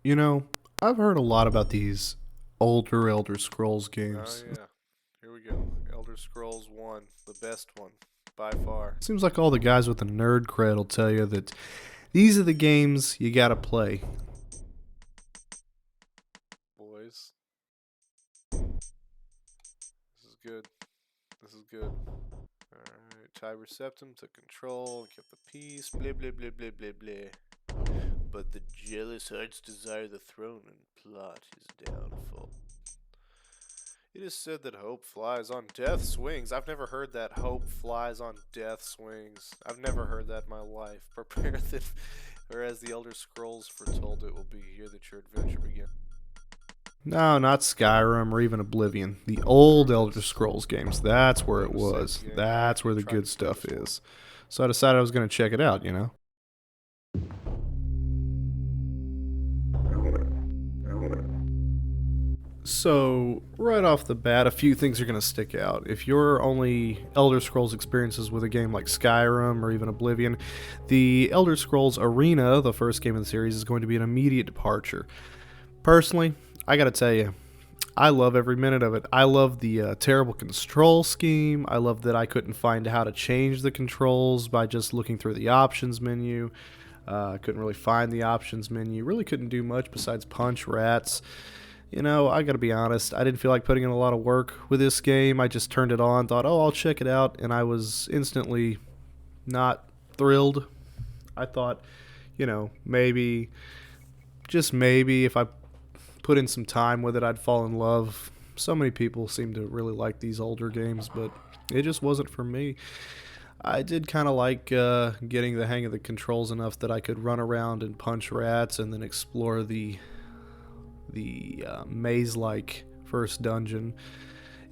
You know, I've heard a lot about these older Elder Scrolls Oh games. yeah, here we go. Elder Scrolls 1, the best one, by far. Seems like all the guys with the nerd cred will tell you that these are the games you gotta play. Boys, this is good. This is good. Alright, Tiber Septum took control and kept the peace. Blah blah blah blah blah blah. But the jealous hearts desire the throne and plot his downfall. It is said that hope flies on death's wings. I've never heard that hope flies on death's wings. I've never heard that in my life. Prepare that, or as the Elder Scrolls foretold it will be, here that your adventure begins. No, not Skyrim or even Oblivion. The old Elder Perfect. Scrolls games. That's where Name it a safe was. game. Alright, That's where the try good to play stuff this one. is. So I decided I was gonna check it out. So, right off the bat, a few things are going to stick out. If your only Elder Scrolls experiences with a game like Skyrim or even Oblivion, the Elder Scrolls Arena, the first game of the series, is going to be an immediate departure. Personally, I got to tell you, I love every minute of it. I love the terrible control scheme. I love that I couldn't find how to change the controls by just looking through the options menu. I couldn't really find the options menu. Really couldn't do much besides punch rats. I gotta be honest, I didn't feel like putting in a lot of work with this game. I just turned it on, thought, oh, I'll check it out, and I was instantly not thrilled. I thought, maybe, just maybe, if I put in some time with it, I'd fall in love. So many people seem to really like these older games, but it just wasn't for me. I did kind of like getting the hang of the controls enough that I could run around and punch rats and then explore the maze-like first dungeon.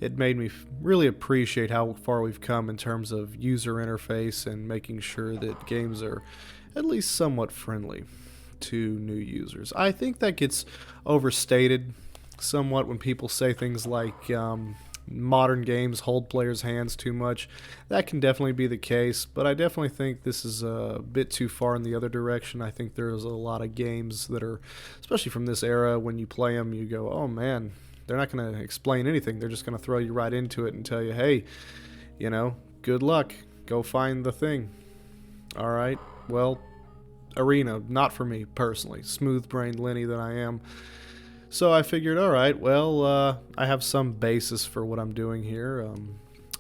It made me really appreciate how far we've come in terms of user interface and making sure that games are at least somewhat friendly to new users. I think that gets overstated somewhat when people say things like modern games hold players' hands too much. That can definitely be the case, but I definitely think this is a bit too far in the other direction. I think there's a lot of games that are, especially from this era, when you play them, you go, oh man, they're not going to explain anything. They're just going to throw you right into it and tell you, hey, good luck. Go find the thing. All right. Well, Arena, not for me personally. Smooth brained Lenny that I am. So I figured, all right, well, I have some basis for what I'm doing here.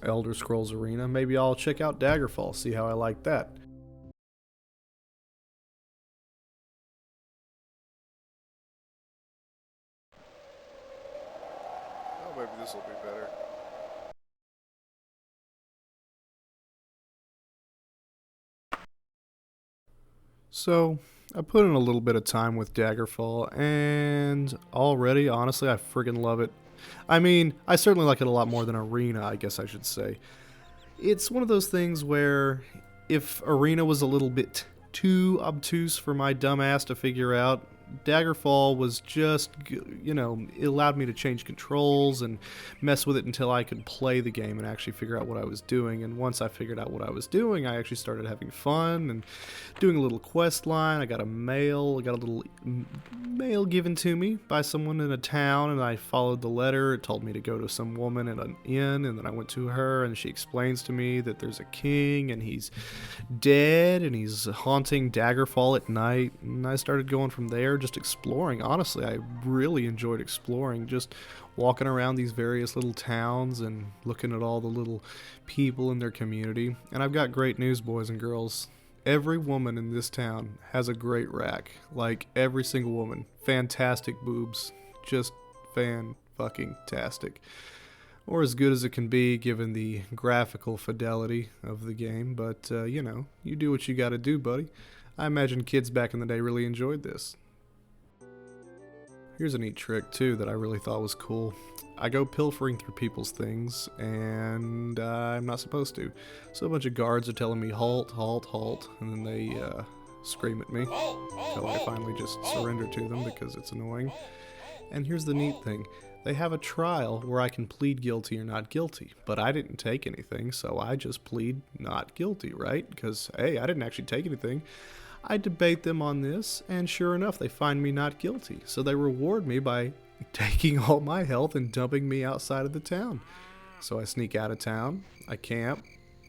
Elder Scrolls Arena. Maybe I'll check out Daggerfall, see how I like that. Oh, maybe this will be better. So I put in a little bit of time with Daggerfall, and already, honestly, I friggin' love it. I mean, I certainly like it a lot more than Arena, I guess I should say. It's one of those things where if Arena was a little bit too obtuse for my dumb ass to figure out, Daggerfall was just, it allowed me to change controls and mess with it until I could play the game and actually figure out what I was doing. And once I figured out what I was doing, I actually started having fun and doing a little quest line. I got I got a little mail given to me by someone in a town, and I followed the letter. It told me to go to some woman at an inn, and then I went to her, and she explains to me that there's a king, and he's dead, and he's haunting Daggerfall at night. And I started going from there, just exploring. Honestly, I really enjoyed exploring, just walking around these various little towns and looking at all the little people in their community. And I've got great news, boys and girls. Every woman in this town has a great rack. Like, every single woman. Fantastic boobs. Just fan fucking tastic. Or as good as it can be given the graphical fidelity of the game. But, you do what you gotta do, buddy. I imagine kids back in the day really enjoyed this. Here's a neat trick, too, that I really thought was cool. I go pilfering through people's things, and I'm not supposed to. So a bunch of guards are telling me, halt, halt, halt, and then they scream at me until I finally just surrender to them because it's annoying. And here's the neat thing. They have a trial where I can plead guilty or not guilty, but I didn't take anything, so I just plead not guilty, right? Because, hey, I didn't actually take anything. I debate them on this, and sure enough, they find me not guilty. So they reward me by taking all my health and dumping me outside of the town. So I sneak out of town, I camp,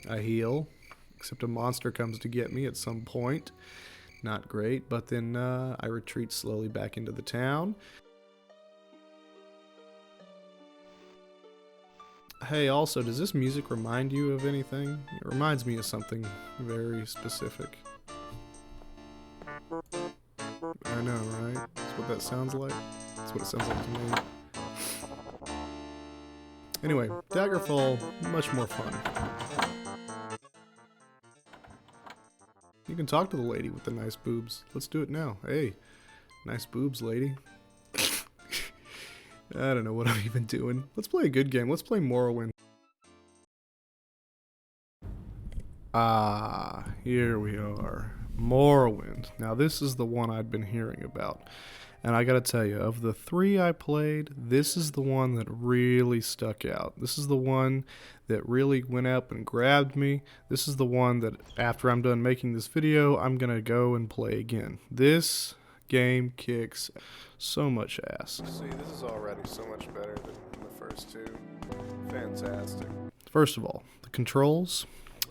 I heal, except a monster comes to get me at some point. Not great, but then I retreat slowly back into the town. Hey, also, does this music remind you of anything? It reminds me of something very specific. I know, right? That's what that sounds like. That's what it sounds like to me. Anyway, Daggerfall, much more fun. You can talk to the lady with the nice boobs. Let's do it now. Hey, nice boobs, lady. I don't know what I'm even doing. Let's play a good game. Let's play Morrowind. Ah, here we are. Morrowind. Now this is the one I'd been hearing about. And I gotta tell you, of the 3 I played, this is the one that really stuck out. This is the one that really went up and grabbed me. This is the one that after I'm done making this video, I'm gonna go and play again. This game kicks so much ass. See, this is already so much better than the first 2. Fantastic. First of all, the controls,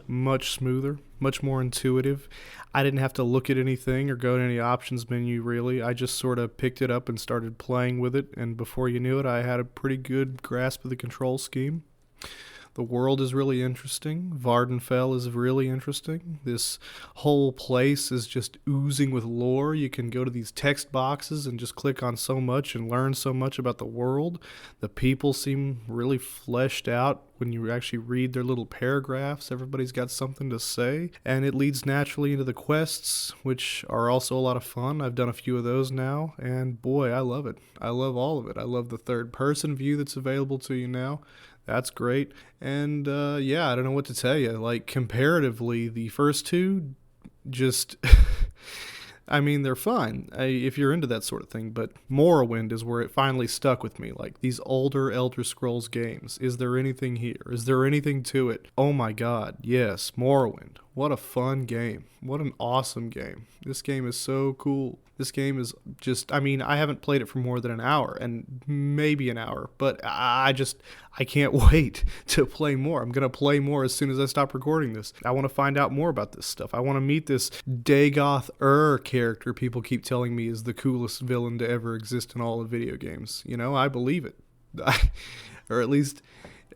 much smoother, much more intuitive. I didn't have to look at anything or go to any options menu really. I just sort of picked it up and started playing with it, and before you knew it, I had a pretty good grasp of the control scheme. The world is really interesting. Vardenfell is really interesting. This whole place is just oozing with lore. You can go to these text boxes and just click on so much and learn so much about the world. The people seem really fleshed out when you actually read their little paragraphs. Everybody's got something to say. And it leads naturally into the quests, which are also a lot of fun. I've done a few of those now, and boy, I love it. I love all of it. I love the third-person view that's available to you now. That's great. And yeah, I don't know what to tell you. Like, comparatively, the first 2 just I mean, they're fine if you're into that sort of thing, but Morrowind is where it finally stuck with me. Like, these older Elder Scrolls games, is there anything here? Is there anything to it? Oh my god, yes, Morrowind. What a fun game. What an awesome game. This game is so cool. This game is just, I mean, I haven't played it for more than an hour, and maybe an hour, but I can't wait to play more. I'm going to play more as soon as I stop recording this. I want to find out more about this stuff. I want to meet this Dagoth character people keep telling me is the coolest villain to ever exist in all of video games. You know, I believe it. Or at least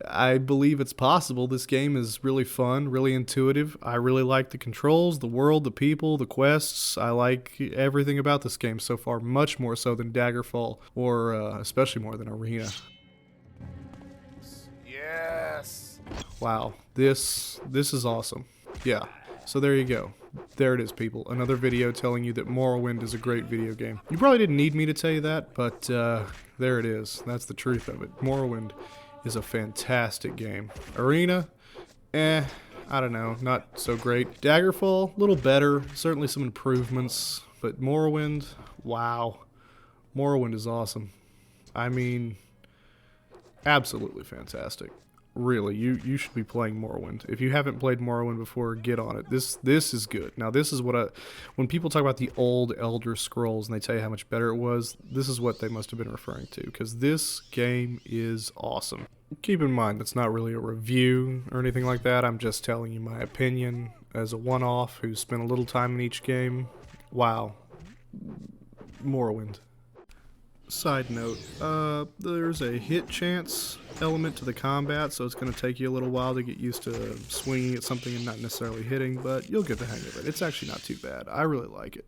I believe it's possible. This game is really fun, really intuitive. I really like the controls, the world, the people, the quests. I like everything about this game so far, much more so than Daggerfall, or especially more than Arena. Yes! Wow, this is awesome. Yeah, so there you go. There it is, people. Another video telling you that Morrowind is a great video game. You probably didn't need me to tell you that, but there it is. That's the truth of it. Morrowind is a fantastic game. Arena, I don't know, not so great. Daggerfall, a little better, certainly some improvements, but Morrowind, wow. Morrowind is awesome. I mean, absolutely fantastic. Really, you should be playing Morrowind. If you haven't played Morrowind before, get on it. This is good. Now, this is what when people talk about the old Elder Scrolls and they tell you how much better it was, this is what they must have been referring to, because this game is awesome. Keep in mind, that's not really a review or anything like that. I'm just telling you my opinion as a one-off who spent a little time in each game. Wow. Morrowind. Side note, there's a hit chance element to the combat, so it's going to take you a little while to get used to swinging at something and not necessarily hitting, but you'll get the hang of it. It's actually not too bad. I really like it.